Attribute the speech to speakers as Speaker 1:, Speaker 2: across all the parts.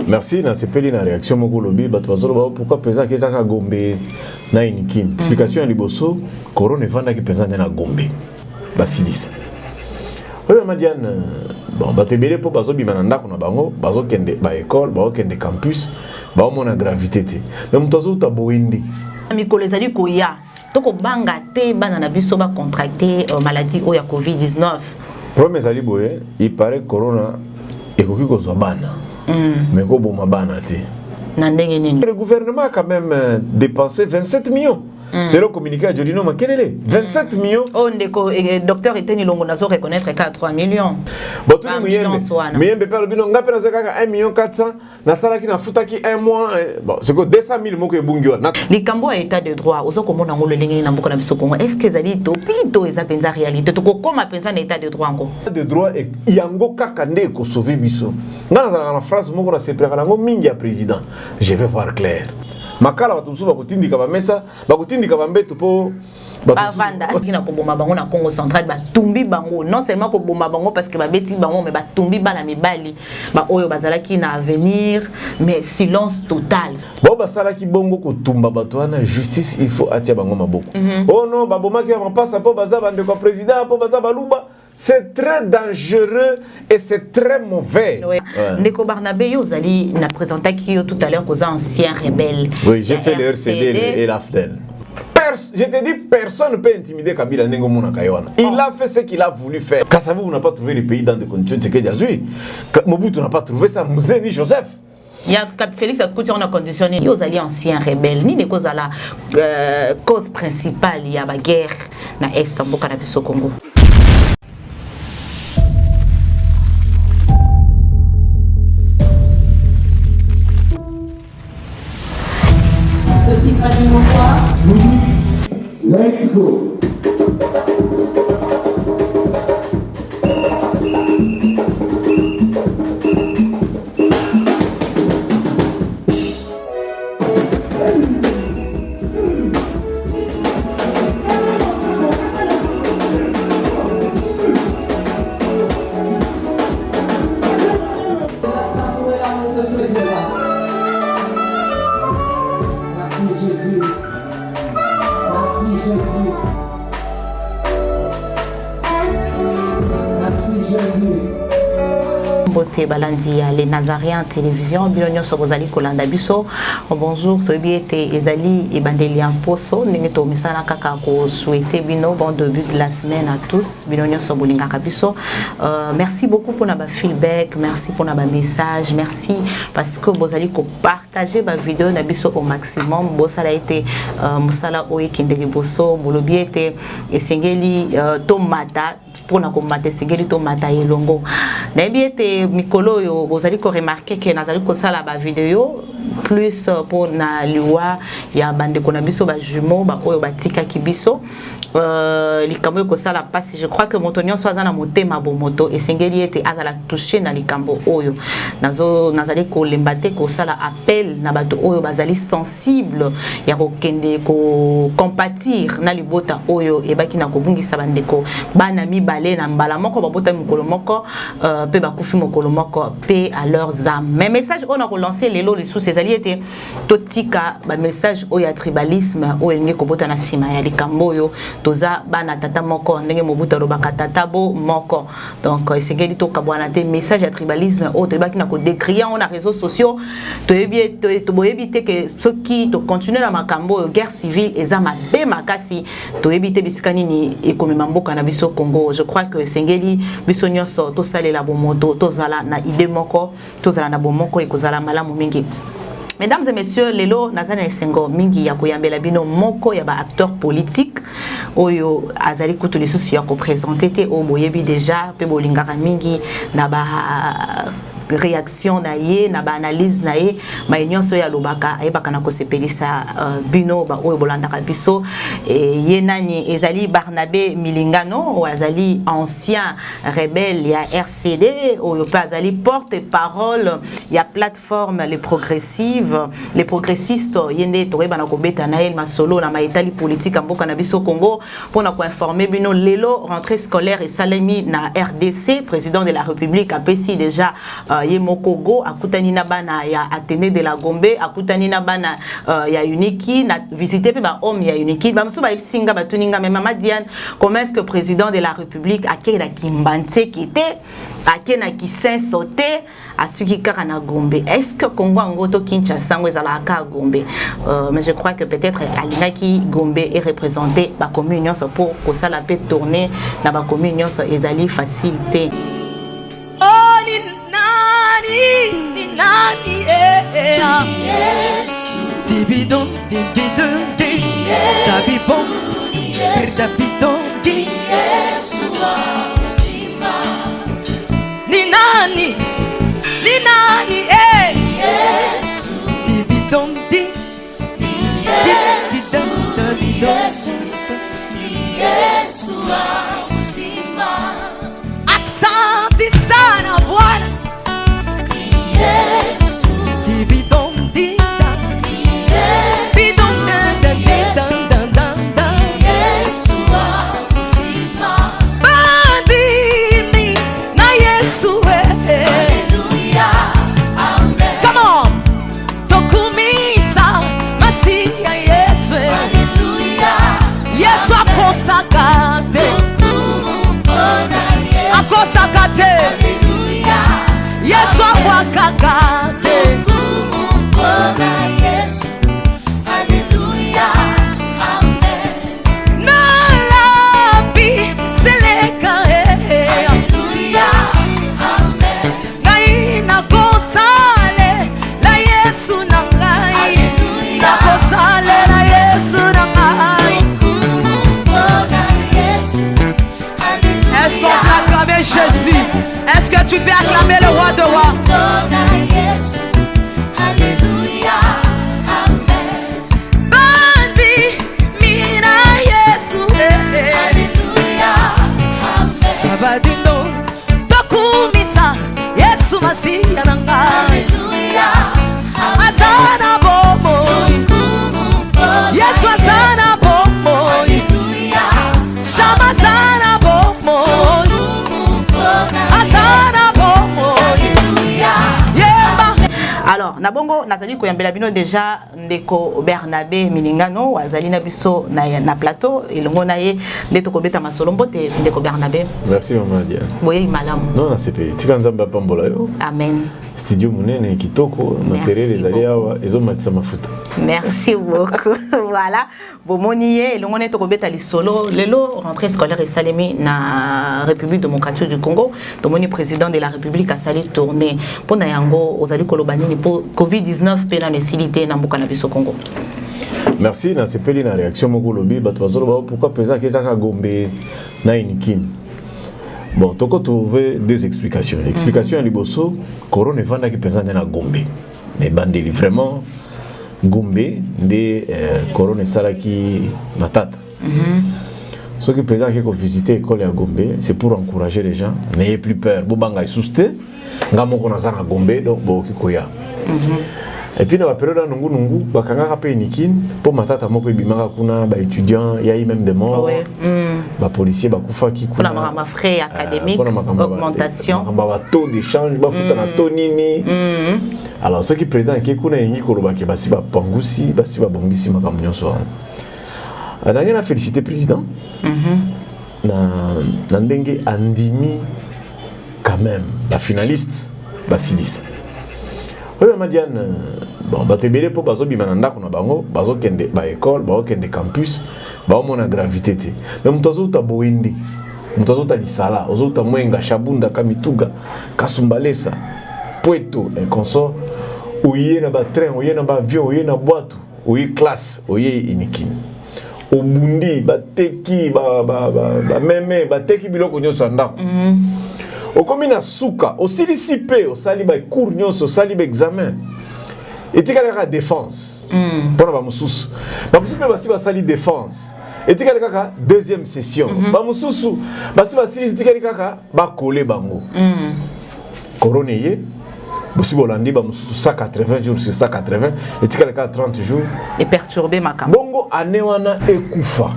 Speaker 1: Merci, c'est pas une réaction mon lobby, pourquoi président qui kaka Gombe na inikin. Explication à liboso, corona vanda qui président na Gombe. Basidis. Oui, Madiane, bon, batebele pour bazo bimananda kuna bango, bazo kende ba école, bazo kende campus, bazo mona gravité te. Mais mtozo ta boindi.
Speaker 2: Mikolo ezali koya. Toko banga te bana na biso ba contracter maladie o ya COVID-19.
Speaker 1: Premier ezali boye, il paraît corona ekoki kozwa bana. Mais ko boma bana te.
Speaker 2: Na ndenge nini?
Speaker 1: Le gouvernement a quand même dépensé 27 millions. C'est le communiqué à Jodino Makelele. 27 millions.
Speaker 2: Oh, le docteur était Longo Nazo reconnaître qu'à 3 millions.
Speaker 1: Bon, tout le monde. Mais il perd le bilan. On a perdu 1 million 400. Nasara qui n'a foutu qui 1 mois. Bon, c'est que 200 000 mots que Bungio.
Speaker 2: Les Cambo à état de droit. Aux autres, comment on le ligne dans beaucoup de est-ce que ça dit topito et ça pense à réalité? Comment penser en état de droit encore?
Speaker 1: De droit et Yango Kakande ko sauver biso. Dans la phrase, moi, on s'est préparé. Mingi président. Je vais voir clair. Makala batumsu bakutindi ka bamesa bakutindi ka bambeto po
Speaker 2: bavanda kina ko bomba bango na Congo central ba tumbi bango non seulement ko bomba bango parce que ba beti bango mais ba tumbi bana mibali ba oyo bazala ki na avenir mais silence total
Speaker 1: bo basala ki bongo ko tumba batwana justice il faut atia bango maboko oh non ba bomaki ya mapasa po baza bande ko président po baza baluba. C'est très dangereux et c'est très mauvais.
Speaker 2: Oui. Ndeko Barnabé Yozali n'a présenté qui tout à l'heure aux anciens rebelles.
Speaker 1: Oui, j'ai fait le RCD et l'AFDEL. Je te dis, personne ne peut intimider Kabila Nengo Mona Kayoana. Il a fait ce qu'il a voulu faire. Kassavou n'a pas trouvé le pays dans des conditions de sécurité. Mobutu n'a pas trouvé ça. Mouzeni Joseph.
Speaker 2: Il y a Félix Akouti on a conditionné aux alliés anciens rebelles ni les causes à la cause principale il y a la guerre na est en Burkina-Faso Congo.
Speaker 3: Let's go.
Speaker 2: Balandi les Nazaréens télévision bilonyo sobozali kolanda biso bonjour tobiete ezali e bandeli en poso ningeto misana kaka ko souhaiter bino bon début de la semaine à tous bilonyo sobolinga kabiso merci beaucoup pour na ba feedback merci pour na ba message merci parce que bozali ko partager ba vidéo na biso au maximum bosala été musala oyi kindeli boso bolobiete esengeli tomata pour na komate segeli to mata elongo na biete mikolo yo bozali ko remarquer que nazali ko sala ba vidéo plus pour na liwa ya bande ko na biso ba jumeaux ba oyo batika kibiso likambo ko sala passe je crois que motonio so azana motema bo moto esengeli ete azala toucher na likambo oyo nazali ko lembate ko sala appel na bato oyo bazali sensible ya ko kende ko compatir na libota oyo ebaki na ko bungisa bandeko bana mi balé na mbala moko babota mukolo moko pe bakufi mukolo moko pe à leurs âmes mais message on a relancé lelo les sous ces alliés totika ba message oyo ya tribalisme oyo ngi ko bota na sima ya likambo oyo toza bana tata moko ndenge mobuta robaka tata bo moko donc esengeli to kabwana te message ya tribalisme oyo tebaki na ko décrier on a réseaux sociaux to éviter que ceux qui to continuer la makambo guerre civile ezama be makasi to éviter bisikani ni ekomema mboka na biso Congo. Je crois que sengeli biso nyonso to salela bomoto to zala na idée moko to zala na bomoko ekozala malamu mingi. Mesdames et messieurs, lelo nazana esengo mingi ya koyambela bino moko ya ba acteur politique oyo azali kutu lisusu ya ko présenter te o boyebi déjà pe bolingaka mingi na ba réaction na ye na ba analyse na ye ma nyonso ya lobaka ayebaka na ko sepelisa bino ba oyo bolandaka biso ye nani ezali Barnabé Milingano o azali ancien rebelle ya RCD oyo pa azali porte-parole ya plateforme les progressives les progressistes yende toyeba na ko beta na el masolo na maitali politique mboka na biso Congo pona ko informer bino lelo rentrée scolaire et salami na RDC président de la République a pesi déjà ye mokogo akutani na bana ya Athénée de la Gombe akutani na bana ya Uniki na visiter pe ba homme ya Uniki ba mso ba ipsinga batuninga mais Maman Diane comment est-ce que président de la République akela kimbante kité akena ki saint sauté à ce qui na Gombe est-ce que Congo ngoto Kinshasa ngo ezala ka Gombe mais je crois que peut-être alingaki Gombe est représenté ba communion pour que ça la peut tourner na ba communion ezali facilité.
Speaker 3: Oh ni nani Tibidon tabibon tabidon ni nani Tibidon Aksanti sana Bwana Tibidon Akosakate Yesu akwakakate Nalabi seleka Ngai nakosale la Yesu nangai Nakosale la Yesu nangai Est-ce qu'on peut acclamer Jésus? Est-ce que tu peux acclamer le roi de rois? Alléluia, Amen. Bandi, mina Yesu, Alléluia, Amen. Sabadino, Tokumisa, Yesu Masiya nangai. Alléluia, Amen. Azana bomo, Yesu azana bomo, Alléluia, Shamazana bomo.
Speaker 2: Alors nabongo nazali koyambela bino déjà ndeko Bernabé Miningano azali na biso na plateau elongo na ye ndeto kobeta masolombo te ndeko Bernabé.
Speaker 1: Merci Maman Diane.
Speaker 2: Boye malamu.
Speaker 1: Non na CP tika nzamba pambola yo.
Speaker 2: Amen.
Speaker 1: Studio munene kitoko matériel ezali awa ezomatisa mafuta.
Speaker 2: Merci beaucoup. Voilà. Bomoniye elongo neto kobeta lisolo lelo rentrée scolaire et salemi na République démocratique du Congo. Domoni président de la République a sali tourner pour na yango ozali kolobani pour Covid-19 pe na mesilité na mboka na biso Congo.
Speaker 1: Merci na sepeli na réaction moko lobi bato bazolo pourquoi président ke kaka Gombe na Inikin. Bon, toko trouver deux explications. Explication à liboso corona vanda ki président na Gombe. Mais bandeli vraiment Gombe de corona salaki matata. Ce que le président qui a visité l'école à Gombe, c'est pour encourager les gens. N'ayez plus peur. Bobanga est sousté. Ngamoko na zanga Gombe donc boki koya. Et puis dans la période nungu bakanga ka pe nikin pour matata moko bimaka kuna ba étudiants, il y a eu même des morts. Ba policiers ba kufa ki kuna.
Speaker 2: Pour ma frais académique augmentation.
Speaker 1: Ba taux d'échange ba futa na tonini. Alors ce qui président qui kuna yingi koloba ke basi ba pangusi, basi ba bongisi makambo nyonso. On a félicité le président. Na ndenge andimi quand même la finaliste Basilis. Oui Maman Diane bon batebele po bazo bimananda kuna bango bazo kende ba école bazo kende campus ba mona gravité te. Mais mtozo ta boindi. Mtozo ta lisala, ozo ta mwenga shabunda kamituga kasumbalesa Pweto un consort oye na ba train oye na ba avion oye na boîte oye classe oye inikini. Obundi bateki ba meme bateki biloko nyonso ndako. Okomi na suka osilisi pe osali ba cours nyonso osali ba examen. Etika la défense. Pour ba mususu. Ba mususu pe basi basali défense. Etika kaka deuxième session. Ba mususu basi basili etika kaka ba coller bango. Corona ye Bossi Bolandi ba mususu 180 jours sur 180 etika kaka 30 jours
Speaker 2: et perturber makam.
Speaker 1: Bongo anewana ekufa.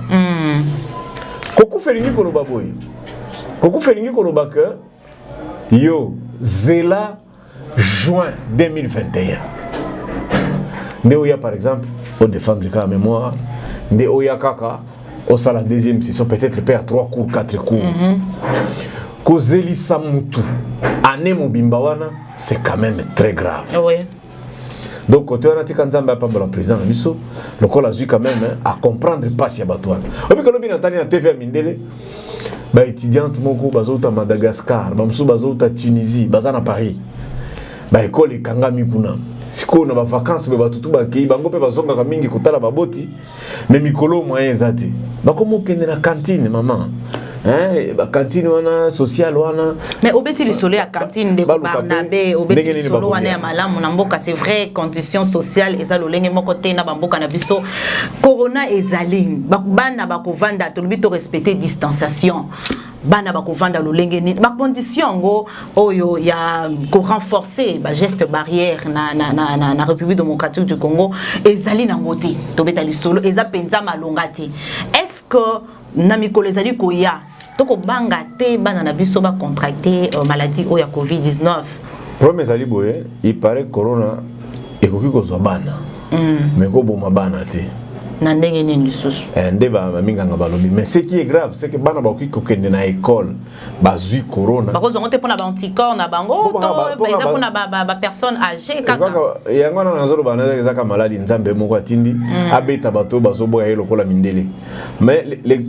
Speaker 1: Koku felingi koloba boy. Koku felingi koloba que yo zela juin 2021. Ndeoya par exemple, au défendre la mémoire, Ndeoya Kaka, au ça la deuxième session, peut-être à 3 cours, 4 cours. Kozeli Samutu, Ane Mobimbawana, c'est quand même très grave.
Speaker 2: Oui.
Speaker 1: Donc, quand on a dit que Nzamba pas le président, le col a dû quand même à comprendre pas si Abatouane. Et puis, quand on a dit TV à Mindele, bah étudiante moko bazota Madagascar, bamsu bazota Tunisie, bazana Paris. Bah école Kangami kuna. Siko na ba vacances be batutu ba ki bango pe bazonga ka mingi kutala baboti, mais mikolo moyen zate. Ba komo kende na cantine maman. Hein, ba cantine wana social wana.
Speaker 2: Mais obeti le soleil à cantine de Barnabé, obeti le solo wana ya malamu na mboka, c'est vrai conditions sociales ezalo lenge moko te na bamboka na biso. Corona ezali bana bakovanda to lobito respecter distanciation. Bana bakovanda lolenge ni ba condition ngo oyo ya ko renforcer ba geste barrière na République démocratique du Congo ezali na ngoti to beta le solo eza penza malongati. Est-ce que na mikolo ezali koya toko banga te bana na biso ba contracter maladie oya Covid-19?
Speaker 1: Problème ezali boye, il paraît corona ekoki kozwa bana. Mais ko boma bana te.
Speaker 2: Na ndenge nini lisusu
Speaker 1: ndeba minganga balobi, mais ce qui est grave c'est que bana bakoki kokende na école bazui corona
Speaker 2: bakozongo te pona ba anticorps na bango to eza pona ba personne âgée kaka
Speaker 1: yango na nazolo bana ezaka maladie nzambe moko atindi abeta bato bazoboya ye lokola mindele. Mais les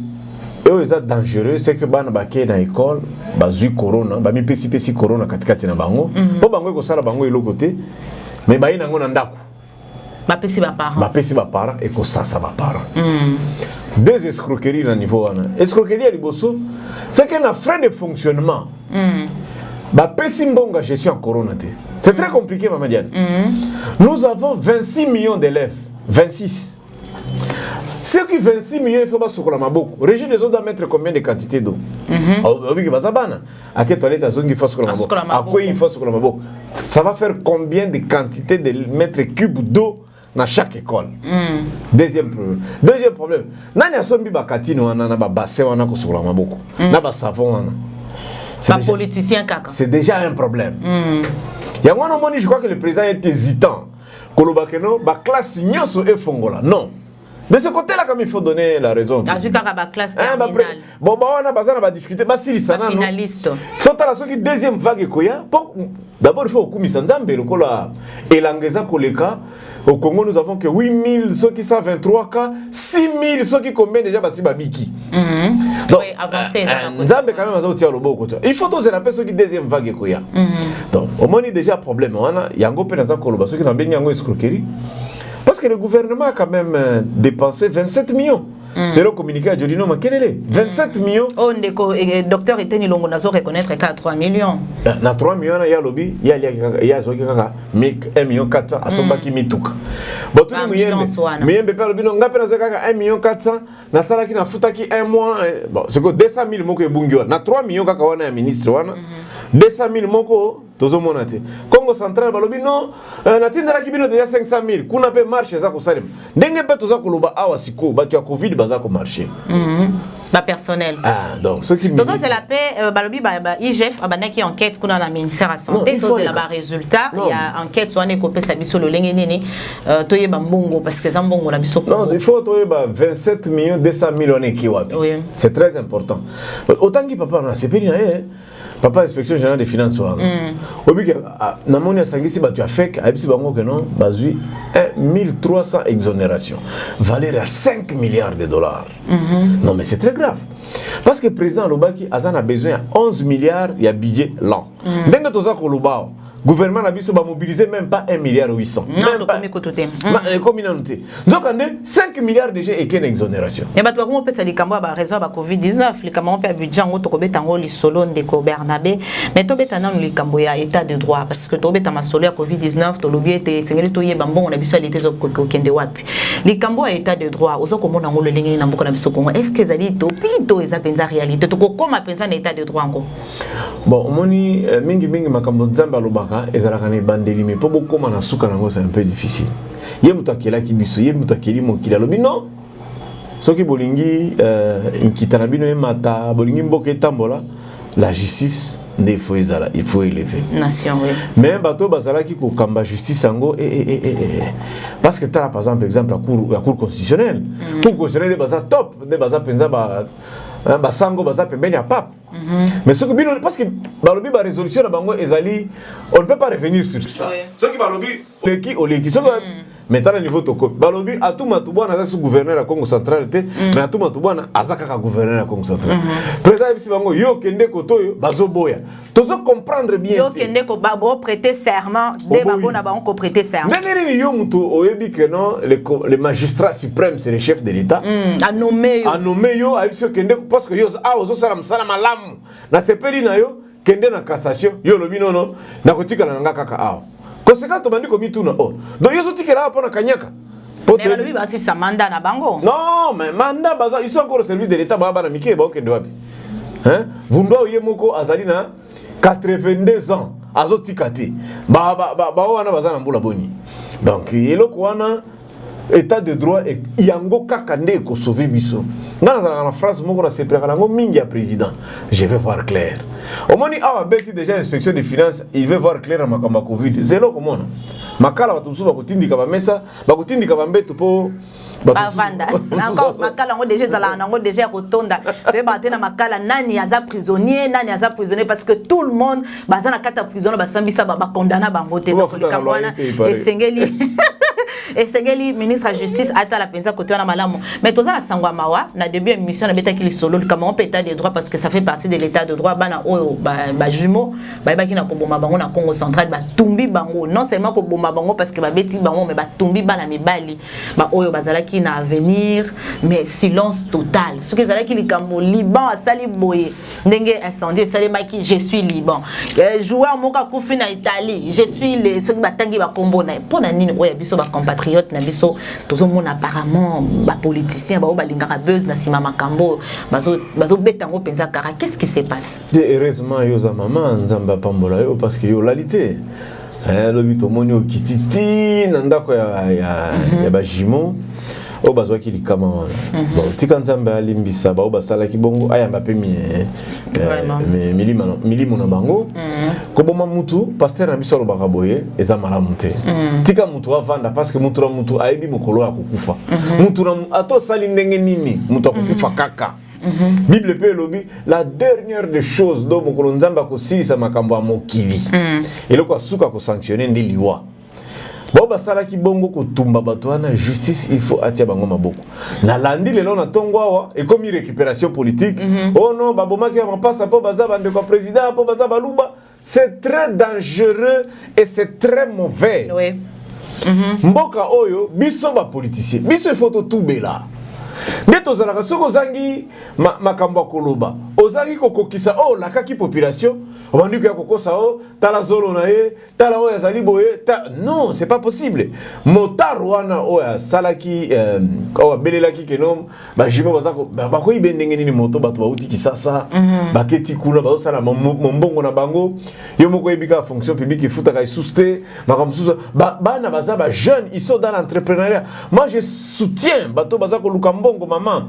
Speaker 1: eux dangereux c'est que bana baké na école bazui corona bami pesi corona katikati na bango po bango ko sala bango eloko te, mais bayina ngo na ndako
Speaker 2: bapesi ba parents
Speaker 1: et que ça va parents. Deux escroqueries à niveau wana. Escroquerie à liboso, c'est qu'un a frais de fonctionnement. Bapesi mbonga gestion corona te. C'est très compliqué maman Diane. Nous avons 26 millions d'élèves, 26. Ceux qui 26 millions, il faut pas se coller ma boucle. Régime des eaux doit mettre combien de quantités d'eau? À quelle toilette il faut se coller ma boucle? À quoi il faut se coller ma boucle? Ça va faire combien de quantités de mètres cubes d'eau dans chaque école? Deuxième problème. Nani a sombi ba katino wana na ba bassin wana ko sur la boucle. Na ba savon wana.
Speaker 2: C'est politicien kaka.
Speaker 1: C'est déjà un problème. Yangwana moni, je crois que le président est hésitant. Kolobakeno ba classe nyoso e fongola. Non. De ce côté-là, comme il faut donner la raison.
Speaker 2: Classe terminale.
Speaker 1: Bon, on a discuté.
Speaker 2: Finaliste.
Speaker 1: Total, la deuxième vague, d'abord, il faut que et l'angeza koleka. Au Congo, nous avons que 8000, ceux qui 123 cas, 6000, ceux qui combien déjà basi babiki.
Speaker 2: Donc, avancer.
Speaker 1: Nzambe quand même, il faut tous les ceux qui deuxième vague. Donc, au moins, il y a déjà un problème. Il y a un peu de koloba, ceux qui n'ont pas escroquerie. Parce que le gouvernement a quand même dépensé 27 millions. C'est le communiqué à Jolino Makelele. 27 millions.
Speaker 2: Oh, le docteur Eteni Longo Nazo reconnaître qu'à 3 millions.
Speaker 1: Na 3 millions, il y a lobby, il y a 1 million 400 à son baki mituka. Bon, tout le monde, mais il y a un 1 million 400, na salaki na futaki 1 mois. Bon, c'est que 200 000 moko ebungio. Na 3 millions kaka wana ya ministre wana. 200 000 moko tozo monate. Congo central balobi non, na tindara kibino déjà 500 000. Kuna pe marché za ko salem. Ndenge pe toza koloba awa siko, ba tu a Covid baza ko marché.
Speaker 2: Ba personnel.
Speaker 1: Ah, donc ce qui
Speaker 2: donc c'est la paix balobi ba IGF abana qui enquête kuna na ministère de la santé, c'est là ba résultat, il y a enquête soane ko pesa biso lo lenge nini toye ba mbongo parce que za mbongo la biso.
Speaker 1: Non, il faut toye ba 27 millions 200 000 on qui wapi. Oui. C'est très important. Autant que papa na c'est pas papa inspection générale des finances obi na moni asangisi ba tu afek abisi bango que non bazui 1300 exonération valeur à 5 milliards de dollars. Non mais c'est très grave parce que le président Lobaki a besoin de 11 milliards il y a budget lent ndenge toza ko lobao gouvernement n'a pas mobilisé même pas 1 milliard 800.
Speaker 2: Même pas.
Speaker 1: Donc, 5 milliards déjà et qu'une exonération.
Speaker 2: Et bah, comment on peut s'allier comme raison de Covid-19, les Cameroun peut budget en autre bétango les solon de Bernabé, mais to bétanan les Camboya état de droit parce que to bétama solaire Covid-19, to lobby était sengeli to yebambon on a besoin d'été au kende wapi. Les Camboya état de droit, aux autres comment on le ligne na beaucoup na biso Congo. Est-ce que zali to pito eza penza réalité to comment penza état de droit encore.
Speaker 1: Bon, moni mingi makambo nzamba lobaka ezalaka na bandeli mais pour beaucoup na suka nango c'est un peu difficile. Ye mutakela kibiso, ye mutakeli mokila lobi non. Soki bolingi nkitana bino emata, bolingi mboka etambola, la justice il faut élever
Speaker 2: nation oui
Speaker 1: mais bato bazala ki ko kamba justice ango parce que par exemple la cour constitutionnelle cour constitutionnelle baza top ne baza penza ba sango baza pembeni ya pape mais ce que bino parce que balobi ba résolution na bango ezali on ne peut pas revenir sur ça ce qui balobi leki oleki ce maintenant au niveau toko balobi atuma tubwana za gouverneur ya Congo central te mais atuma tubwana azaka ka gouverneur ya Congo central président bisi bango yo kende kotoyo bazoboya tozo comprendre bien
Speaker 2: yo kende ko babo prêter serment de babo na bango ko prêter serment
Speaker 1: neni yo mutu oyebi que non le magistrat suprême c'est le chef de l'état
Speaker 2: a nommé
Speaker 1: yo a bisi kende parce que yo ozo sala msala malamu na sepeli na yo kende na cassation yo lobi nono na kotika na ngaka kaka awa conséquence tobandi komituna donc yo zotikela pona kanyaka
Speaker 2: mais balobi basi sa mandat na bango
Speaker 1: non mais mandat baza ils sont encore au service de l'état baba na mike ba okende wapi hein vundwa yemoko azali na 82 ans azotikati ba wana baza na mbula boni donc eloko wana état de droit et yango kaka nde ko sauver biso ngana za na France moko na sepelaka nango mingi ya président je vais voir clair au moni awa beti déjà inspection des finances il veut voir clair na makamba covid zelo komona makala watu msuba kutindika ba mesa bakutindika ba mbeto po
Speaker 2: bavanda encore makala ngo déjà zala nango déjà kotonda to ba tena makala nani aza prisonnier parce que tout le monde baza na kata prison ba sambisa ba condamna bango te donc kamwana esengeli ministre de justice ata la penza côté na malamu mais toza na sangwa mawa na début émission na beta ki solo comme on peut état de droit parce que ça fait partie de l'état de droit bana o ba jumeau ba ki na koboma bango na Congo central ba tumbi bango non seulement koboma bango parce que ba beti bango mais ba tumbi bana mibali ba oyo bazala ki na avenir mais silence total ce que zala ki likambo Liban asali boye ndenge incendie sali maki je suis Liban joueur moka kufi na Italie je suis les ceux qui batangi ba kombo na pona nini oya biso ba compatriotes na biso tozo mona apparemment ba politiciens ba balingaka buzz na sima makambo bazo betango penza kara qu'est-ce qui se passe
Speaker 1: heureusement yo za maman nzamba pambola yo parce que yo lalité le bito moni o kititi na ndako ya ba jimo o bazwa ki likama bon tika nzamba alimbisa ba o basala ki bongo ayamba pe milimo na bango ko boma mutu pasteur na biso lo bakaboye eza malamu te tika mutu avanda parce que mutu ayebi mokolo ya kokufa mutu na ato sali ndenge nini mutu akokufa kaka Bible peut lobi la dernière des choses do mokolo nzamba ko silisa makambo ya mokili eloko asuka ko sanctionner ndi liwa bo basala ki bongo ko tumba bato wana justice il faut atia bango maboko na landi lelo na tongo awa et comme récupération politique oh non babomaki ya mapasa po baza bande ko président po baza baluba c'est très dangereux et c'est très mauvais
Speaker 2: oui
Speaker 1: mboka oyo biso ba politicien biso il faut tout bela Neto zalaka soko zangi makambo koloba ozangi kokokisa la kaki population obanduki ya kokosa tala zolo na ye tala oya zali boye non c'est pas possible motar wana oya salaki oya belelaki kenom ba jimo bazako ba ko ibendenge nini moto bato bauti kisasa baketi kuna ba sala mombongo na bango yo moko ebika fonction publique ifuta ka isuste makamsusa bana baza ba jeunes ils sont dans l'entrepreneuriat moi je soutiens bato bazako lukambo maman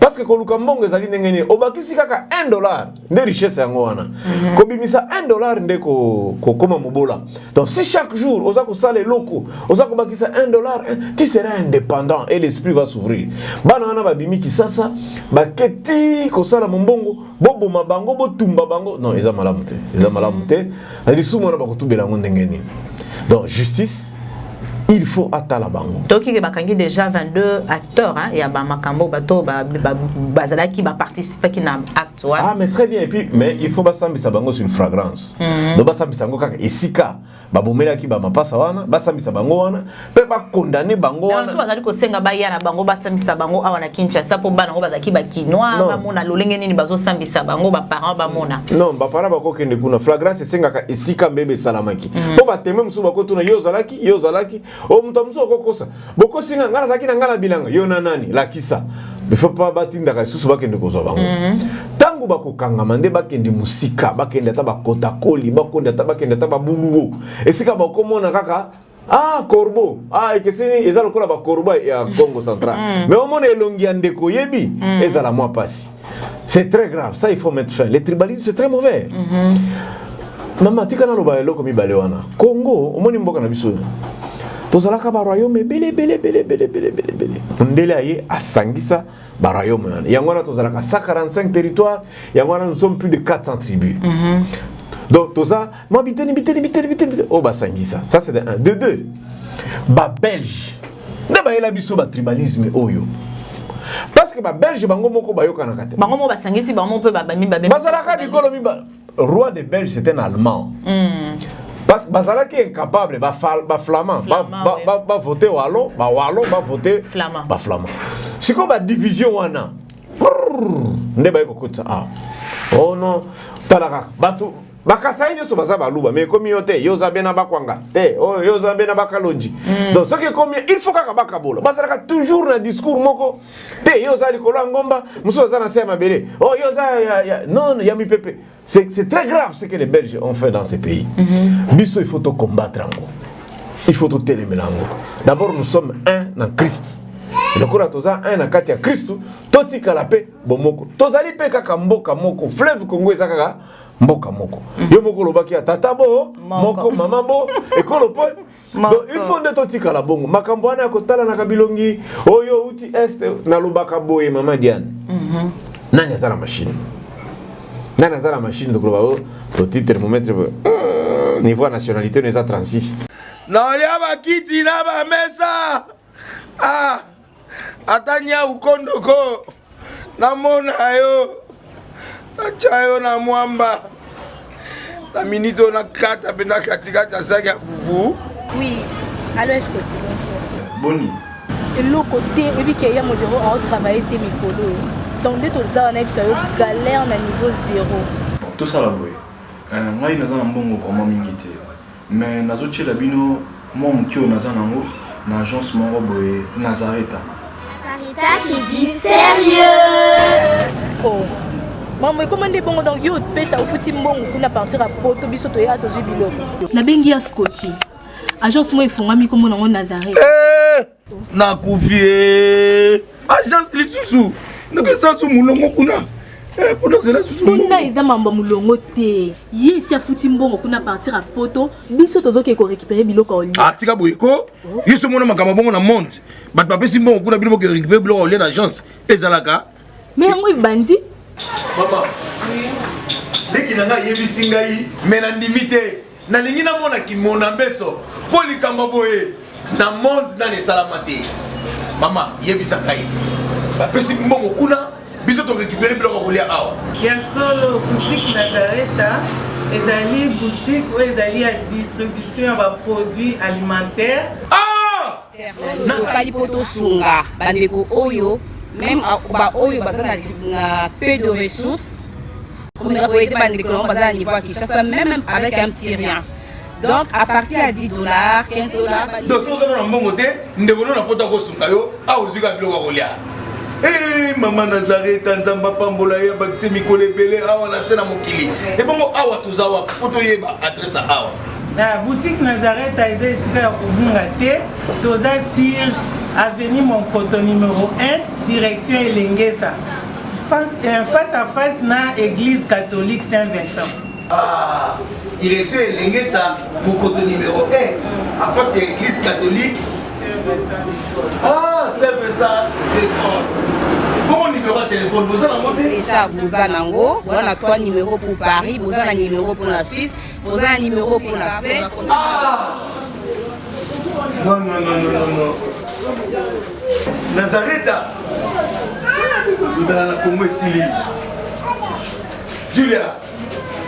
Speaker 1: parce que koluka mbongo ezali ndenge obakisi kaka $1 nde richesse yango wana kobimisa $1 nde ko koma mobola donc si chaque jour oza ko sala loko oza ko bakisa $1 tu seras indépendant et l'esprit va s'ouvrir bana wana babimi kisasa baketi ko sala mbongo boboma bango botumba bango non eza malamu te ali sumo na bakotubela ngo ndenge nini donc justice il faut atala bango.
Speaker 2: Donc il y a déjà 22 acteurs hein, il y a makambo bato bazala qui va participer qui na acte.
Speaker 1: Ah mais très bien et puis mais il faut basambisa bango sur flagrance. Donc basambisa bango kaka esika babomela ki ba mapasa wana basambisa bango wana pe ba condamner bango wana.
Speaker 2: Donc bazali ko senga ba yana bango basambisa bango awa na Kinshasa po bana ngo bazaki ba kinwa ba mona lolenge nini bazo sambisa bango ba parents ba mona.
Speaker 1: Non ba parents ba ko kende kuna flagrance senga ka esika mbebe salamaki. Po ba teme musu ba ko tuna yo zalaki o mutamuso kokosa boko singa ngala zaki na ngala bilanga yo na nani la kisa il faut pas batinda ka susu bakende kozo bango tangu bakokanga mande bakende musika bakende ta bakota koli bakende ta babuluwo esika bakomona kaka corbeau ekeseni ezalo kola ba corbeau ya Congo central mais omona elongi ya ndeko yebi ezala mwa pasi C'est très grave, ça il faut mettre fin. Le tribalisme c'est très mauvais. Maman, tu connais le bailo comme Balewana. Congo, au moins mboka na biso. Tozalaka ba royaume belé. Ndele aye asangisa ba royaume. Yangwana tozalaka 145 territoires, yangwana nous sommes plus de 400 tribus. Donc toza, moi biteni. Oh ba sangisa. Ça c'est de 1. De 2. Ba belge. Ndaba yela biso ba tribalisme oyo. Parce que ba belge bango moko bayoka na kate.
Speaker 2: Bango mo ba sangisi bango pe ba bami ba bami.
Speaker 1: Bazalaka bikolo mi ba. Roi des Belges c'était un allemand. Parce que Bazalaki est incapable, ba flamand, ba voter wallon, ba voter flamand. C'est comme la division wana. Ne ba kokota ah. Oh non, talaka batu bakasai nyo so baza baluba mais comme yote yoza bena bakwanga te oh yoza bena bakalonji. Donc ce que comme il faut kaka bakabola. Bazalaka toujours na discours moko te yoza likolo ngomba muso za na sema bele. Oh yoza non ya mi pepe. C'est très grave ce que les Belges ont fait dans ce pays. Biso il faut tout combattre encore. Il faut tout télémer encore. D'abord nous sommes un en Christ. Le kora toza un na kati ya Kristo toti kala pe bomoko. Tozali pe kaka mboka moko fleuve Congo ezaka mboka moko. Yo moko lobaki ya tata bo, moko mama bo, ekolo po. Donc il faut de toti kala bongo. Makambo wana kotala na kabilongi, oyo uti est na lobaka boye mama Diane. Nani azala machine? Nani azala machine de globa toti thermomètre niveau nationalité neza 36.
Speaker 4: Na olia bakiti na ba mesa. Ah! Atanya ukondoko. Na mona yo. Chayo na mwamba. La minito na kata bena katikata saka fufu.
Speaker 5: Oui. Allô, est-ce que tu bonjour.
Speaker 4: Boni.
Speaker 5: Et l'autre côté, et puis qu'il y a mon bureau à travailler tes micros. Donc dès que ça on a eu galère na niveau 0.
Speaker 6: Bon, tout ça là boy. Moi il nazana mbongo vraiment mingité. Mais nazo tchela bino moi mutio nazana ngo na agence moko boy Nazareta.
Speaker 7: Sarita qui dit sérieux.
Speaker 5: Oh. Maman, comment on dit bon donc yo pesa au fouti mbongo pour partir à Poto biso to ya to jibilo.
Speaker 8: Na bengi ya Scotty. Agence moi ifungami comme on Nazareth.
Speaker 4: Na kufie. Agence lisusu. Naka sansu mulongo kuna. Pour nous là susu.
Speaker 8: Kuna eza mambo mulongo te. Ye si afuti mbongo kuna partir à Poto, biso tozoke ko récupérer biloko oli.
Speaker 4: Ah tika boyeko. Yeso mona makamba bongo na monte. Bat papesi mbongo kuna biloko ko récupérer biloko oli na agence. Ezalaka.
Speaker 8: Mais yango bandi.
Speaker 4: Maman. Dès qu'il a yebisi ngai mena ndimite na lingi na mona ki mona beso poli kamba boye na monde na ne salamate. Mama yebisa ngai. Ba pesi mbongo kuna biso to récupérer biloko ko lia awa.
Speaker 9: Ya solo boutique Nazareta ezali boutique où ezali à distribution ya produits alimentaires.
Speaker 4: Ah!
Speaker 10: Na sali poto sunga bandeko oyo même ba oyo bazana na peu de ressources. Comme la boîte de niveau à Kinshasa, même avec un petit rien. Donc à partir à $10, $15.
Speaker 4: Donc si vous avez un bon côté, nous devons nous apporter au Sunkayo, à Ozuka Bilogolia. Eh, maman Nazareth, Tanzamba Pambola, Bakse Mikole Bele, Awa Nasena Mokili. Et bon, Awa Tozawa, Potoyeba, adresse à Awa.
Speaker 9: La boutique Nazareth a été ici à Kubungate, Toza Sir, avenue Monkoto numéro 1, direction Elengesa. Face à face na église catholique Saint-Vincent.
Speaker 4: Ah, direction Elengesa, Monkoto numéro 1, à face à l'église catholique Saint-Vincent. Ah, Saint-Vincent d'école. Bon numéro de téléphone, vous avez monté
Speaker 10: déjà, vous avez on a 3 numéros pour Paris, vous avez un numéro pour la Suisse, vous avez un numéro pour la Suisse.
Speaker 4: Ah! Non. Nazareta. Nous allons la Congo ici. Julia,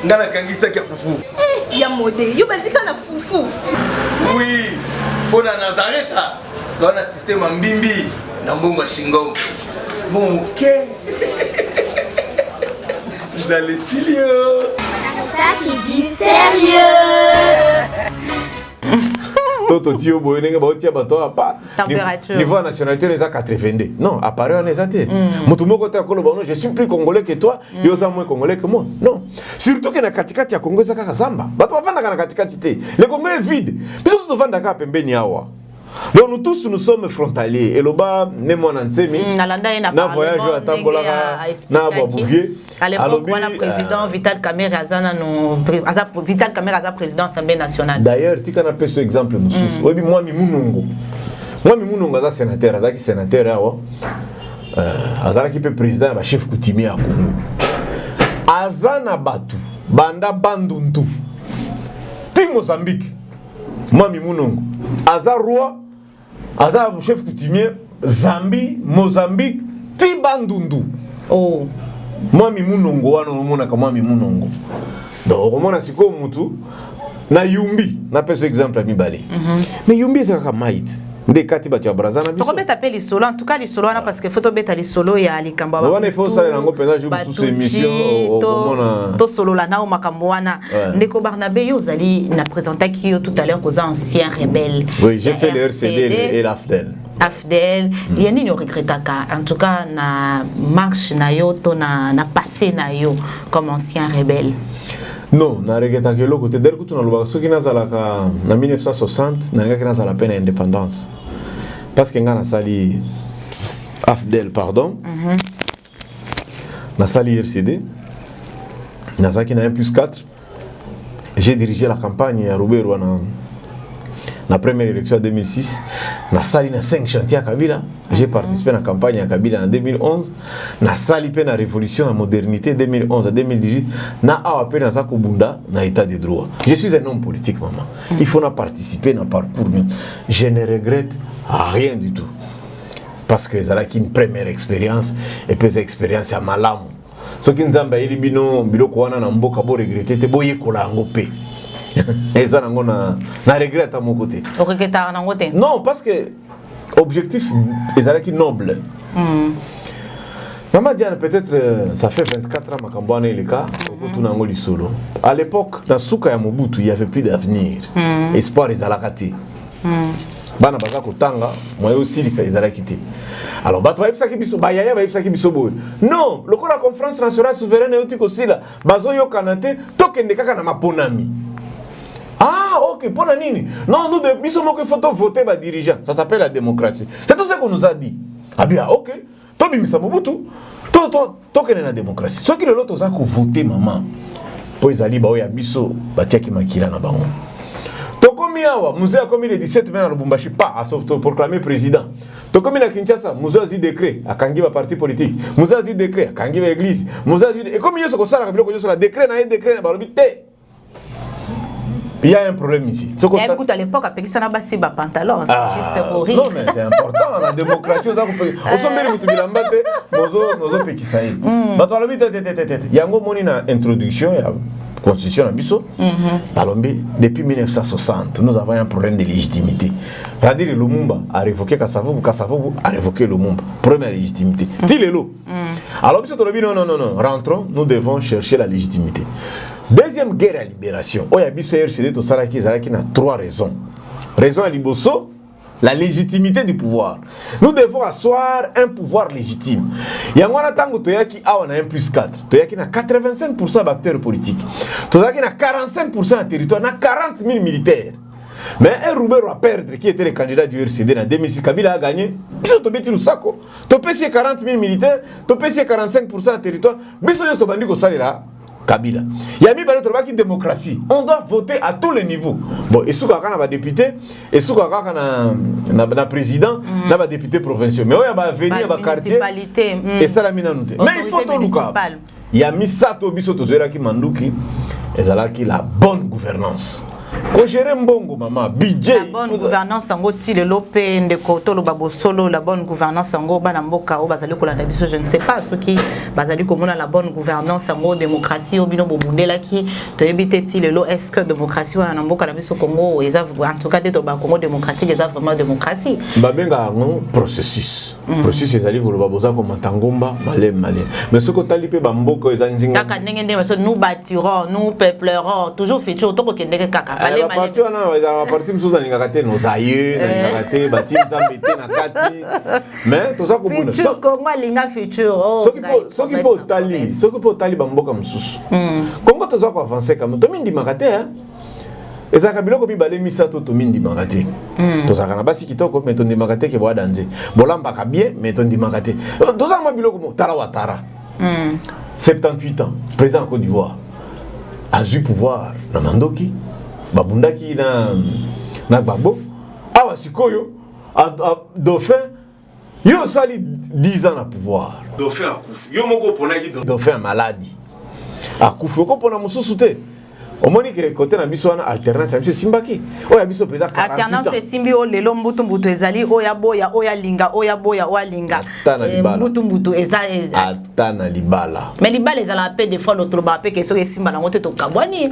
Speaker 4: nous allons kangisa kia fufu.
Speaker 5: Eh, ya modé, yo bandika na fufu.
Speaker 4: Oui, pour la Nazareta, tu as un système en bimbi, na mbongo shingo. Bon, ok. Vous allez silio.
Speaker 7: Sarita qui dit sérieux.
Speaker 1: Toto tio boyenga baotia bato apa
Speaker 2: température
Speaker 1: niveau de nationalité les a 82 non apparaît on les a té mutu moko ta koloba non je suis plus congolais que toi yo za moins congolais que moi non surtout que na katikati ya Congo za kaka zamba bato bavanda kana katikati té le Congo est vide biso to vanda ka pembeni awa Donc nous tous nous sommes frontaliers. Et là-bas, nous sommes en voyage à Tambola, na Bouvier.
Speaker 2: À l'époque, le président Vital Kamerhe Vital Kamerhe a président de l'Assemblée nationale.
Speaker 1: D'ailleurs, tu as un ce exemple. Moi, Mimounongo. Moi, Mimounongo, je suis sénateur. Je suis sénateur. Je suis président de chef coutumier à Congo. Azana Batu, Banda Banduntu. Ti Mozambique. Moi, Mimounongo. Aza roi. Aza chef coutumier. Zambie, Mozambique. Ti Bandundu.
Speaker 2: Oh.
Speaker 1: Moi, Mimounongo. Moi, Mimounongo. Donc, on a siko mutu. Na Yumbi. Na pèse exemple à Mibali. Mais Yumbi, c'est un maït. Des katiba tia brazana biso.
Speaker 2: Pourquoi t'appelles les solos? En tout cas les solos parce que photo beta les solos ya les kamba.
Speaker 1: On il faut ça nango pena jour sous émission
Speaker 2: to solo la na o makamboana. Ndeko Barnabé yo zali na présenté qui tout à l'heure cause ancien rebelle.
Speaker 1: Oui, j'ai fait le RCD et l'AFDEL.
Speaker 2: AFDEL, il y a ni regrettaka. En tout cas na marche na yo to na passé na yo comme ancien rebelle.
Speaker 1: Non, na regretta que l'autre côté d'elle que tu n'as pas. Ce qui n'a pas en 1960, n'a pas la peine d'indépendance. Parce qu'il y a un sali AFDEL, pardon. Na sali RCD. Na sali qui n'a 1+4. J'ai dirigé la campagne à Roubaix la première élection en 2006. Na sali na 5 chantiers à Kabila. J'ai participé à la campagne à Kabila en 2011. Na sali pe na révolution en modernité 2011 à 2018. Na awape na Zakobunda na état de droit. Je suis un homme politique, maman. Il faut na participer na parcours. Je ne regrette rien du tout. Parce que c'est une première expérience et puis cette expérience à malamu. Ce qui nous a dit bino biloko wana na mboka bo regretter te boye kola ngo pe. Et ça na regrette à mon côté. Non, parce que objectif est noble. Maman Diane, peut-être ça fait 24 ans que je suis là, solo. À l'époque, dans Souka et Mobutu, il n'y avait plus d'avenir. Espoir est à la kati. Bana baza kotanga, moi aussi les a quitté. Alors bato ba ki biso ba yaya ba ki biso boy. Non, le la conférence nationale souveraine et aussi là, bazo yo kanate tokende kaka na maponami. Ah, ok, pour la nini. Non, nous, nous sommes qu'il faut voter les dirigeants. Ça s'appelle la démocratie. C'est tout ce qu'on nous a dit. Ah bien, ok. Toi, Bimisa Mobutu, toi, la démocratie. Ce qui est l'autre, c'est qu'on vote, maman. Pour les alliés, il y a biso, qui makila na bango. Tokomi awa, musée a commis le 17 mai à Lubumbashi, pas à proclamer président. Tokomi na Kinshasa, musée a eu décret à Kangiba parti politique. Musée a eu décret à Kangiba église. Musée a eu décret. Et comme il y a ce que ça, la décret na décret na balobité. Il y a un problème ici.
Speaker 2: Écoute, à l'époque, à Pékin, ça n'a pas si bas pantalon. C'est juste pour rire.
Speaker 1: Non, mais c'est important. La démocratie, on s'en il y a une introduction, il y a une constitution à Bisso. Depuis 1960, nous avons un problème de légitimité. C'est-à-dire que Lumumba a révoqué Kassavoubou, Kassavoubou a révoqué Lumumba. Première légitimité. Dis-le-le. Alors, non, rentrons, nous devons chercher la légitimité. Deuxième guerre à libération. Il y a biso RCD to sala qui a 3 raisons. Raison à liboso, la légitimité du pouvoir. Nous devons asseoir un pouvoir légitime. Il y a un tango toyaki a 1+4. Toyaki na 85% d'acteurs politiques. Toyaki na 45% de territoire, na 40 000 militaires. Mais un Roubaix à perdre qui était le candidat du RCD en 2006, Kabila a gagné. Biso to beti lusako. To pesi 40 000 militaires, to pesi 45% de territoire. Biso yo to bandi ko salira Kabila. Il y a mis une démocratie. On doit voter à tous les niveaux. Bon, et si on a un député, et si on a un président, on a un député provincial. Mais on va venir à un quartier. Et ça la minanoute. Mais il faut tout le cas. Il y a mis ça au bisoto qui manduki. Et ça là qui la bonne gouvernance. Ko gérer mbongo maman budget
Speaker 2: la bonne gouvernance ngo ti le lopé ndeko to lo babosolo la bonne gouvernance ngo bana mboka o bazali ko landa biso je ne sais pas ce qui bazali ko mona la bonne gouvernance ngo démocratie obino bobundela ki to ebité ti le lo est-ce que démocratie wana mboka na biso Congo en tout cas de to ba Congo démocratique eza vraiment démocratie
Speaker 1: ba benga ngo processus processus ezali ko lo baboza ko matangomba malé mais ce ko tali pe ba mboka eza nzinga
Speaker 2: kaka ndenge ndenge nous bâtirons nous peuplerons toujours futur to ko kendeke kaka
Speaker 1: la partie on a partie nous dans ngakate nos aïeux dans ngakate bati nzambete na kati mais to ça ko buna
Speaker 2: futur Congo linga futur
Speaker 1: ce qui peut tali bamboka msusu Congo to ça ko avancer comme to mindi makate ezaka biloko mibale misato to mindimaka te tozalaka na basi kitoko mais tondimaka te ke boya danze bolambaka bien mais tondimaka te tozalaka biloko mo tala Ouattara 78 ans président en Côte d'Ivoire a eu pouvoir na mandoki babundaki na Gbagbo awa sikoyo dauphin yo sali 10 ans na pouvoir dauphin akufu yo moko ponaki dauphin maladie akufu ko pona mususu te omoni ke côté na biso wana alternance monsieur Simbaki oya biso président 48 ans
Speaker 2: alternance simbi o lelo mbutu ezali oya boya oya linga oya boya oya linga mbutu ezali
Speaker 1: atana libala
Speaker 2: mais libala ezala pe des fois l'autre ba pe ke so simba na ngote to kabwani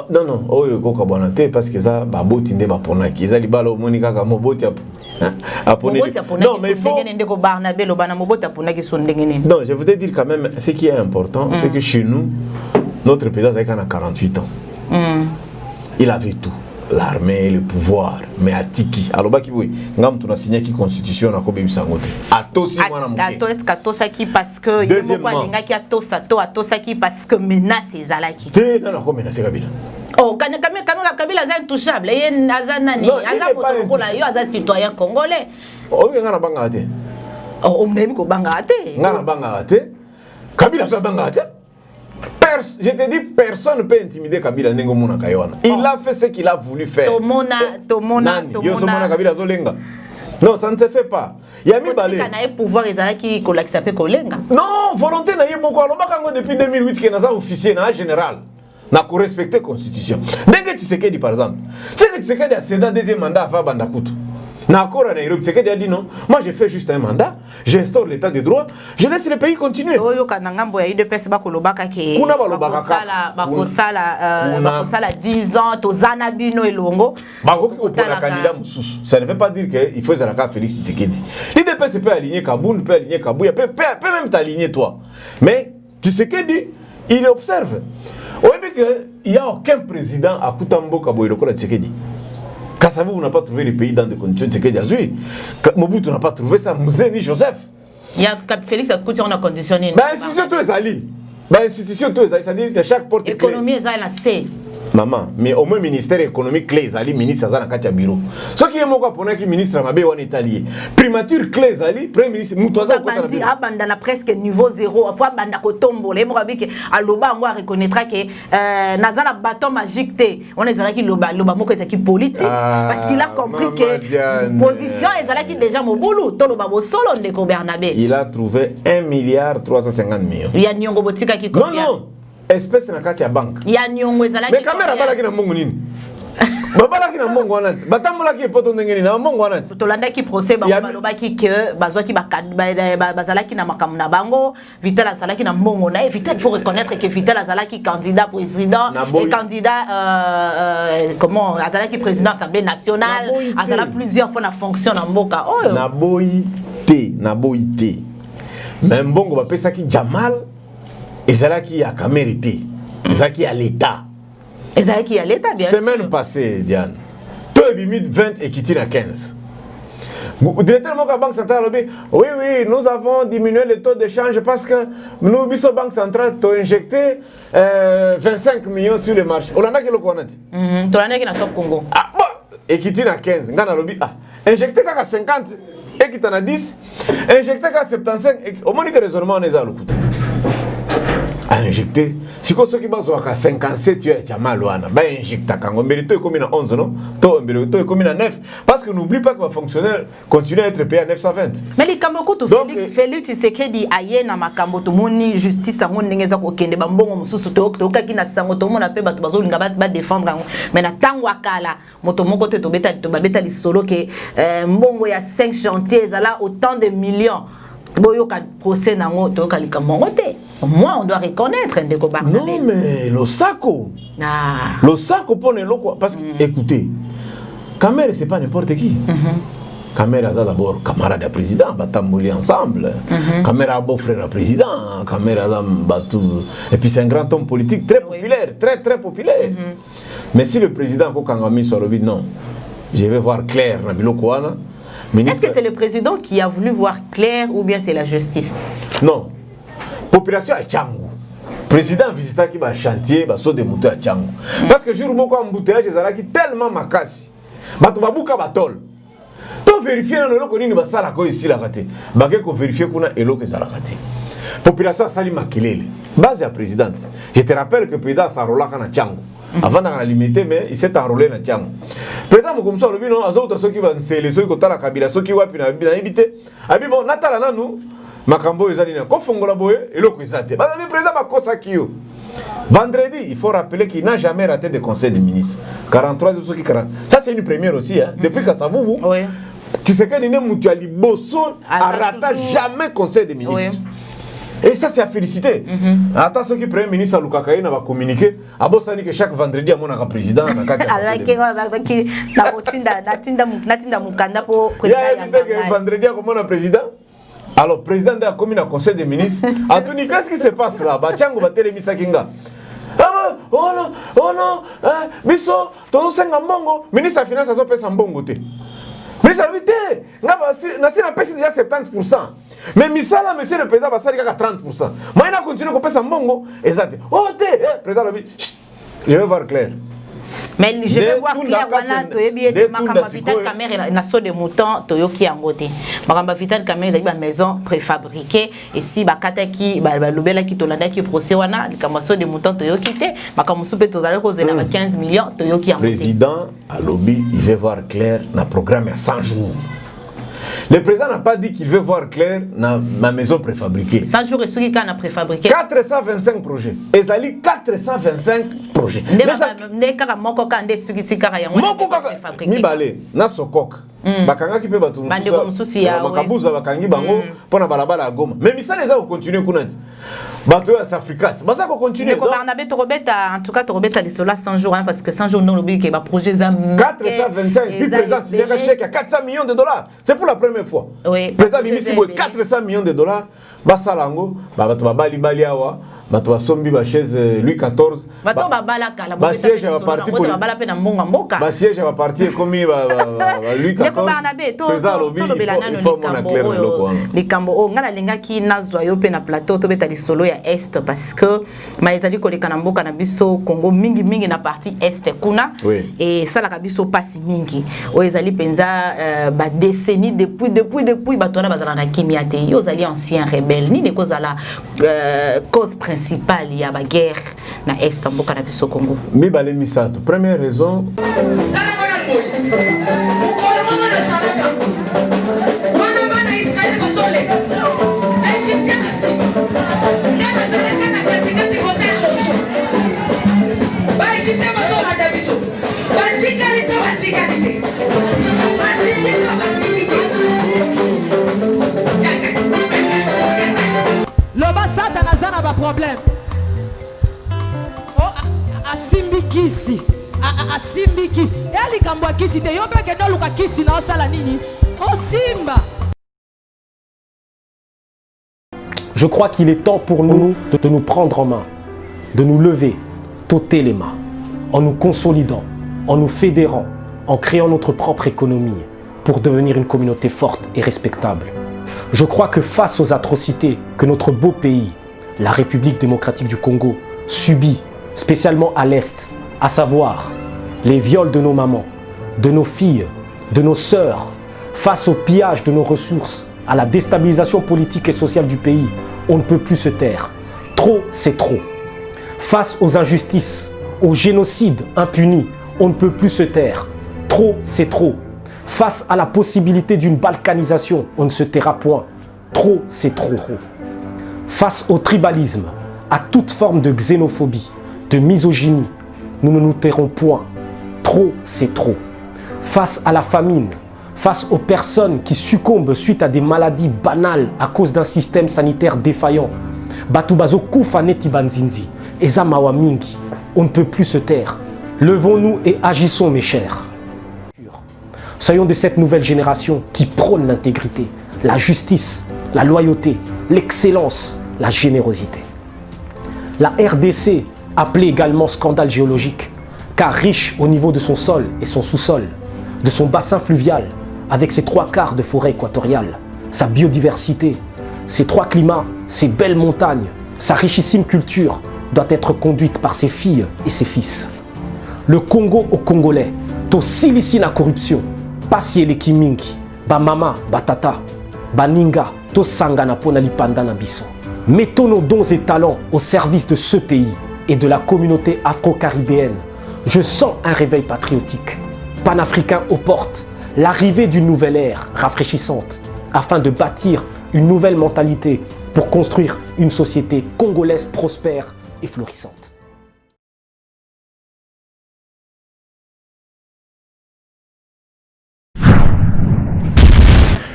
Speaker 1: non oyo ko kabwana te parce que ça baboti nde baponaki ezali libala omoni kaka moboti apone
Speaker 2: non mais il faut ndeko Barnabé lo bana moboti aponaki so ndengene
Speaker 1: non je voudrais dire quand même ce qui est important c'est que chez nous notre président a 48 ans. Il avait tout, l'armée, le pouvoir, mais à Tiki. Alors, oui, ngam tu n'as signé qui constitution à Kobe Bisangote. À Tosi,
Speaker 2: est-ce qu'à Tosaki parce que il y a beaucoup de gens qui à Tosaki parce que menace les Alaki.
Speaker 1: Non, non, comment menacer Kabila?
Speaker 2: Oh, Kabila est intouchable. Il est Azanani, Azan citoyen congolais.
Speaker 1: Oh, il y a un bangate.
Speaker 2: Oh, on n'aime qu'au bangate.
Speaker 1: Ngana bangate. Kabila peut bangate. Je te dis, personne ne peut intimider Kabila Nengomuna Kayoana. Il a fait ce qu'il a voulu faire.
Speaker 2: Tomona.
Speaker 1: Kabila Zolenga. Non, ça ne se fait pas. Il y a mis balé.
Speaker 2: Pouvoir qui s'appelle Kolenga.
Speaker 1: Non, volonté n'a pas beaucoup. Depuis 2008, qui est officier, n'a général. N'a pas respecté la constitution. Dès que tu sais qu'il dit par exemple, c'est que tu sais qu'il y a un deuxième mandat à faire Bandakutu. Nairobi, c'est qu'il a dit non. Moi, j'ai fait juste un mandat, j'instaure l'état de droit, je laisse le pays continuer.
Speaker 2: Oyo kanangambo ya UDPS bakolobaka ke bakosala 10 ans tozana bino elongo
Speaker 1: bakoki kopona candidat mususu. Ça ne veut pas dire que il faut zalaka Félix Tshisekedi. L'UDPS peut aligner Kaboun, peut aligner Kabouya, peut même t'aligner toi. Mais Tshisekedi, il observe. On veut qu'il n'y a aucun président à Kutambo Kaboy le Tshisekedi. Kassavou n'a pas trouvé le pays dans des conditions de sécurité. Mobutu n'a pas trouvé ça. Mouzeni Joseph.
Speaker 2: Il y a Félix a coûté en conditionné.
Speaker 1: Institution tous les alliés. Institution tous les alliés. C'est-à-dire que chaque porte.
Speaker 2: Économie est là, c'est.
Speaker 1: Maman, mais au moins ministère économique clé, Zali, ministre Azana Katia Bureau. Ce qui est mon cas pour un ministre Mabé en Italie. Primature clé, Zali, premier ministre Moutouaza.
Speaker 2: Bandi abandana presque niveau 0. Fois banda kotombo. Les morabi que Aloba on reconnaîtra que Nazana bâton magique té. On est là qui loba moko qui politique parce qu'il a compris que position est là qui déjà mon boulot. Tout loba bo solo de Bernabé.
Speaker 1: Il a trouvé 1,350 milliards.
Speaker 2: Il y a Nyongo Botika qui
Speaker 1: combien? Non. Espèce na kati ya banque.
Speaker 2: Ya nyongo ezala ki.
Speaker 1: Mais caméra balaki na mbongo nini? Babalaki na mbongo wana. Batambolaki epoto ndengeni na mbongo wana.
Speaker 2: Tolanda ki procès ba balobaki que bazwaki bazalaki na makambo na bango, Vital azalaki na mbongo na Vital, il faut reconnaître que Vital azalaki candidat président et candidat comment azalaki président Assemblée nationale, azala plusieurs fois na fonction na mboka. Oh.
Speaker 1: Na boité. Même mbongo ba pesaki Jamal Ezalaki a camérité. Ezalaki à l'État.
Speaker 2: Ezalaki à l'État, bien sûr.
Speaker 1: Semaine passée, Diane. Tout est limite 20 et Kitine à 15. Le directeur de la Banque centrale a dit oui, nous avons diminué le taux d'échange parce que nous, la Banque centrale, a injecté 25 millions sur le marché. On a qui le connaît.
Speaker 2: Tu as qui top Congo.
Speaker 1: Ah, bon. Et Kitine à 15. Injecté qu'à 50 et Kitine à 10. Injecté qu'à 75. Au moins, que raisonnement, on est à l'autre. A injecté. Si vous avez 57, tu es mal loin. Bah injecté. Quand on mérite comme 11, non? Toi, on mérite comme 9. Parce que n'oublie pas que les fonctionnaires continuent à être payés à 920.
Speaker 2: Mais les Kamokoto Félix Tshisekedi aye na makamboto moni justice a moni ngeza ko kende bambongo mususu to kaki na sango to mona pe bato bazolinga ba défendre ngo. Mais na tango akala moto moko te to beta li solo ke mbongo ya 5 chantiers là autant de millions. Boyoka procès nango to kalika mongo te. Moi, on doit reconnaître Ndeko Barnabé.
Speaker 1: Non, mais le saco. Le saco pour le quoi. Parce que, écoutez, Kamere, c'est pas n'importe qui. Kamere a d'abord camarade du président, batambouli ensemble. Kamere a beau frère président. Kamere a batou. Et puis c'est un grand homme politique très populaire, très populaire. Mais si le président Kokangami soit le but, non. Je vais voir clair na biloko wana.
Speaker 2: Est-ce que c'est le président qui a voulu voir clair ou bien c'est la justice?
Speaker 1: Non. Population à Tchangou. président visita qui va chantier ba so de moto à Tchango parce que jour moko embouteillage ezalaki tellement makasi bato babuka batol to vérifier na eloko nini basala ko ici la raté bake ko vérifier kuna eloko ezalaka te population sali makelele base ya présidente. Je te rappelle que le président s'enrola na Tchango avant de limiter, mais il s'est enrôlé na Tchango. Le président comme ça le bino azoto soki ba nsele soki kotala kabila soki wapi na habité abi bon natala nanu makambo ezali na kofongola boye eloko ezate ba le président bakosa kiyo. Vendredi, il faut rappeler qu'il n'a jamais raté de conseil de ministre. 43 soki 40. Ça c'est une première aussi hein. Depuis que ça vous oui. Tu sais que Nene Moutiali Bosso a raté jamais conseil de ministre. Oui. Et ça c'est à féliciter. Attends ceux qui premier ministre Lukakaï va communiquer. Abo sani que chaque vendredi à mon président na kati.
Speaker 2: Alors que na otinda natinda mukanda po président ya
Speaker 1: vendredi comme mon président. Alors président de la commune à conseil des ministres. A tout ni qu'est-ce qui se passe là? Ba Tchango va télémisa kinga. Oh non, biso tozo senga mbongo, ministre des finances azo pesa mbongo te. Ministre de la na si na pesa déjà 70%. Mais misala monsieur le président va s'arrêter à 30%. Moi il a continué à passer mbongo exact. Oh président je vais voir clair.
Speaker 2: Mais je vais voir clair wana to yebi ete makamba vital caméra na so de mouton to yoki angote. Makamba vital caméra ba maison préfabriquée et si ba kataki ba lobela ki to landa ki procès wana likamba so de mouton to yoki te makamba soupe to zala ko zena 15 millions to yoki angote. Président
Speaker 1: à lobby il veut voir clair na programme à 100 jours. Le président n'a pas dit qu'il veut voir clair dans ma maison préfabriquée.
Speaker 2: 100 jours et ce qui est préfabriqué.
Speaker 1: 425 projets. Ezali 425 projets. Mi balé na sokok. Bakanga ki pe batu mususu. Makabuza bakangi bango pona balabala ya Goma. Mais misala eza continuer kunati. Bato ya Afrikas. Basa ko continuer.
Speaker 2: Mais Barnabé Torobeta en tout cas Torobeta les sola 100 jours parce que 100 jours non l'oubli que ba projet za
Speaker 1: 425 puis président signé un chèque à 400 millions de dollars. C'est pour la première fois.
Speaker 2: Oui.
Speaker 1: Président Bimisi 400 millions de dollars. Basalango, bato babali baliawa, bato basombi ba chaise Louis XIV.
Speaker 2: Bato babala kala.
Speaker 1: Ba siège va parti pour babala pe na mbonga mboka. Ba siège va parti comme Louis XIV. Président Lobi, il faut mon clair loko.
Speaker 2: Les kambo o ngala lenga ki nazwa yo pe na plateau to beta li solo ya est parce que maizali ko le kanamboka na biso Congo mingi na partie est kuna et ça la biso passe mingi. O ezali penza ba décennie depuis bato na bazala na kimiate. Yo zali ancien rebelle ni ne cause la cause principale ya ba guerre na est mboka na biso Congo.
Speaker 1: Mi balé misato. Première raison
Speaker 3: problème. Oh, asimbikisi. Asimbiki. Eli kambwa kisi te yobe ke no luka kisi na osala nini? Oh simba.
Speaker 11: Je crois qu'il est temps pour nous de nous prendre en main, de nous lever, t'ôter les mains, en nous consolidant, en nous fédérant, en créant notre propre économie pour devenir une communauté forte et respectable. Je crois que face aux atrocités que notre beau pays, la République démocratique du Congo, subit, spécialement à l'Est, à savoir les viols de nos mamans, de nos filles, de nos sœurs, face au pillage de nos ressources, à la déstabilisation politique et sociale du pays, on ne peut plus se taire. Trop, c'est trop. Face aux injustices, au génocide impuni, on ne peut plus se taire. Trop, c'est trop. Face à la possibilité d'une balkanisation, on ne se taira point. Trop, c'est trop. Face au tribalisme, à toute forme de xénophobie, de misogynie, nous ne nous tairons point. Trop, c'est trop. Face à la famine, face aux personnes qui succombent suite à des maladies banales à cause d'un système sanitaire défaillant, Batubazo Koufa Neti Banzinzi, Eza Mawa Mingi, on ne peut plus se taire. Levons-nous et agissons, mes chers. Soyons de cette nouvelle génération qui prône l'intégrité, la justice, la loyauté, l'excellence, la générosité. La RDC, appelée également scandale géologique, car riche au niveau de son sol et son sous-sol, de son bassin fluvial, avec ses 3/4 de forêt équatoriale, sa biodiversité, ses 3 climats, ses belles montagnes, sa richissime culture, doit être conduite par ses filles et ses fils. Le Congo aux Congolais, to silisi la corruption, pas si les kimingi, ba mama, ba tata, ba ninga, to sangana pona lipanda na biso. Mettons nos dons et talents au service de ce pays et de la communauté afro-caribéenne. Je sens un réveil patriotique, panafricain aux portes, l'arrivée d'une nouvelle ère rafraîchissante, afin de bâtir une nouvelle mentalité pour construire une société congolaise prospère et florissante.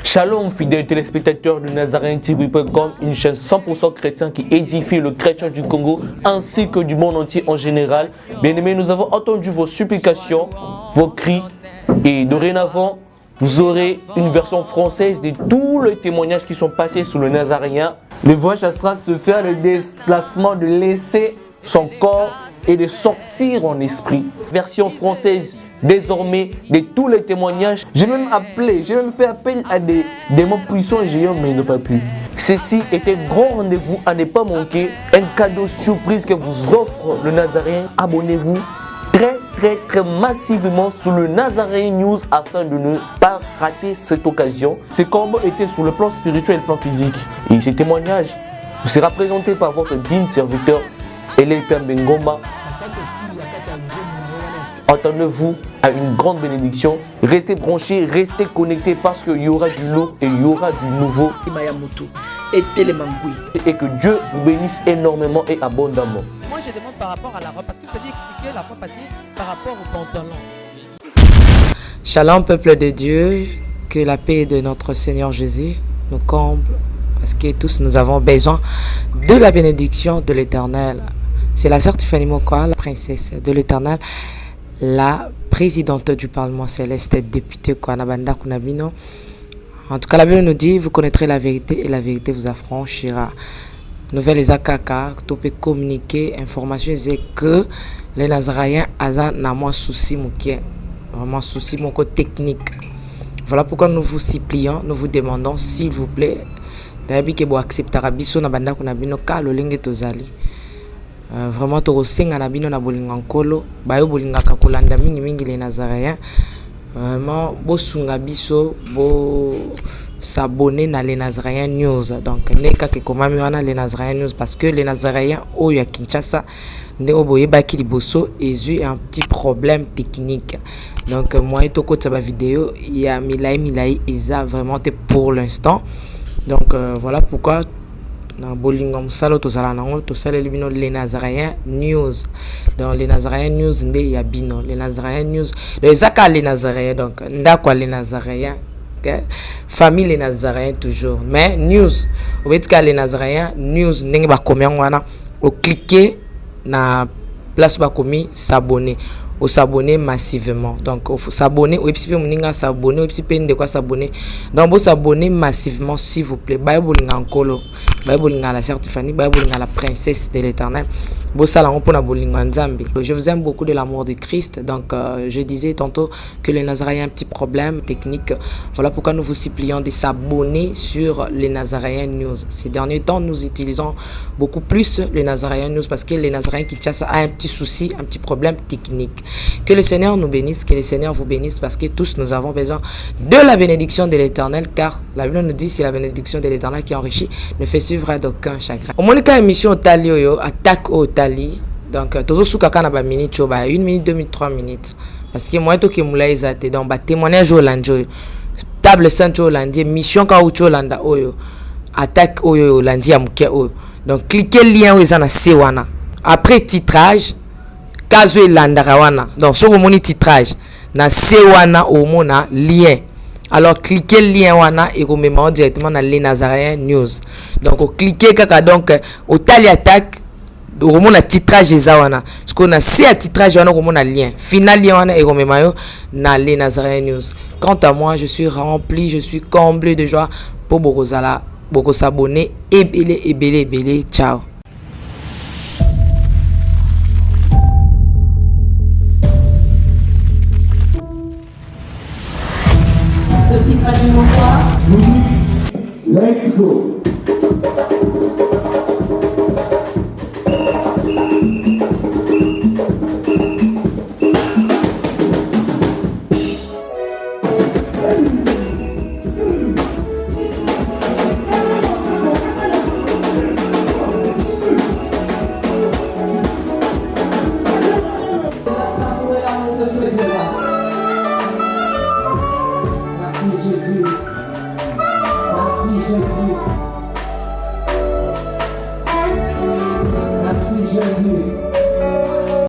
Speaker 12: Shalom, fidèles téléspectateurs de NazaréenTV.com, une chaîne 100% chrétienne qui édifie le chrétien du Congo ainsi que du monde entier en général. Bien-aimés, nous avons entendu vos supplications, vos cris et dorénavant, vous aurez une version française de tous les témoignages qui sont passés sous le Nazaréen. Le voyage astral se fait le déplacement de laisser son corps et de sortir en esprit. Version française désormais de tous les témoignages. J'ai même fait appel à des démons puissants et géants, mais ils n'ont pas pu. Ceci est un grand rendez-vous à ne pas manquer, un cadeau surprise que vous offre le Nazaréen. Abonnez-vous très massivement sur le Nazaréen News afin de ne pas rater cette occasion. Ces combats étaient sur le plan spirituel et le plan physique. Et ces témoignages vous sera présenté par votre digne serviteur, Elel Pembengoma. Attendez-vous à une grande bénédiction. Restez branchés, restez connectés parce qu'il y aura du lourd et il y aura du nouveau. Et que Dieu vous bénisse énormément et abondamment.
Speaker 3: Moi je demande par rapport à la robe parce que vous avez expliqué la fois passée par rapport au pantalon.
Speaker 13: Shalom peuple de Dieu, que la paix de notre Seigneur Jésus nous comble parce que tous nous avons besoin de la bénédiction de l'Éternel. C'est la sœur Tiffany Mokoa, la princesse de l'Éternel, la présidente du Parlement céleste, députée Kwanabanda Kunabino. En tout cas, la Bible nous dit, vous connaîtrez la vérité et la vérité vous affranchira. Nouvelle Ezakaka, tu peux communiquer, information, c'est que les Nazaréens ont moins souci, vraiment souci, mon côté technique. Voilà pourquoi nous vous supplions, nous vous demandons, s'il vous plaît, d'ailleurs que vous acceptez Rabiso Nabanda Kunabino, car le lingue tozali. Vraiment tokosenga na bino na bolinga nkolo bayo bolinga kakolanda mingi les Nazaréens vraiment bosunga biso bo s'abonner na les Nazaréens News donc neka ke komami wana les Nazaréens News parce que les Nazaréens oyo ya Kinshasa ndeko boyebaki liboso ezu un petit problème technique donc moi tokota ba vidéo ya milai eza vraiment pour l'instant donc voilà pourquoi na bolinga musalo tozala nango tosala libino les Nazaréens News dans les Nazaréens News ndé ya bino les Nazaréens News les aka les Nazaréens donc ndakwa les Nazaréens okay? Famille les Nazaréens toujours mais news obetika les Nazaréens News ndenge ba komya wana o cliquer na place ba komi s'abonner au s'abonner massivement donc il faut s'abonner au epipe moninga s'abonner au epipe de quoi s'abonner donc vous s'abonner massivement s'il vous plaît bible ngakolo bible ngala certifié bible ngala princesse de l'Éternel vous sala on pona bolinga nzambe je vous aime beaucoup de l'amour de Christ donc je disais tantôt que les Nazaréens ont un petit problème technique voilà pourquoi nous vous supplions de s'abonner sur les Nazaréens News ces derniers temps nous utilisons beaucoup plus les Nazaréens News parce que les Nazaréens Kinshasa a un petit souci un petit problème technique. Que le Seigneur nous bénisse, que le Seigneur vous bénisse parce que tous nous avons besoin de la bénédiction de l'Éternel car la Bible nous dit c'est la bénédiction de l'Éternel qui enrichit ne fait suivre d'aucun chagrin. Au moins quand émission Tali yo attaque au Tali donc tozo suka kana ba minute yo ba 1 minute 2 minutes 3 minutes parce que moi to ke mula ezate donc ba témoignage au lanjo table sainte au lundi mission ka ucho landa oyo attaque oyo lundi ya muke oyo donc cliquez lien oyo na sewana après titrage kazo elandaka wana donc so komoni titrage na sewana omona lien alors cliquez lien wana et komema directement na les Nazaréens News donc cliquez kaka donc au tali attaque omona titrage eza wana parce qu'on a c'est à titrage wana komona lien final lien wana et komema yo na les Nazaréens News. Quant à moi je suis rempli, je suis comblé de joie pour bokozala boko s'abonner ebele ciao.
Speaker 14: Let's go. Jésus.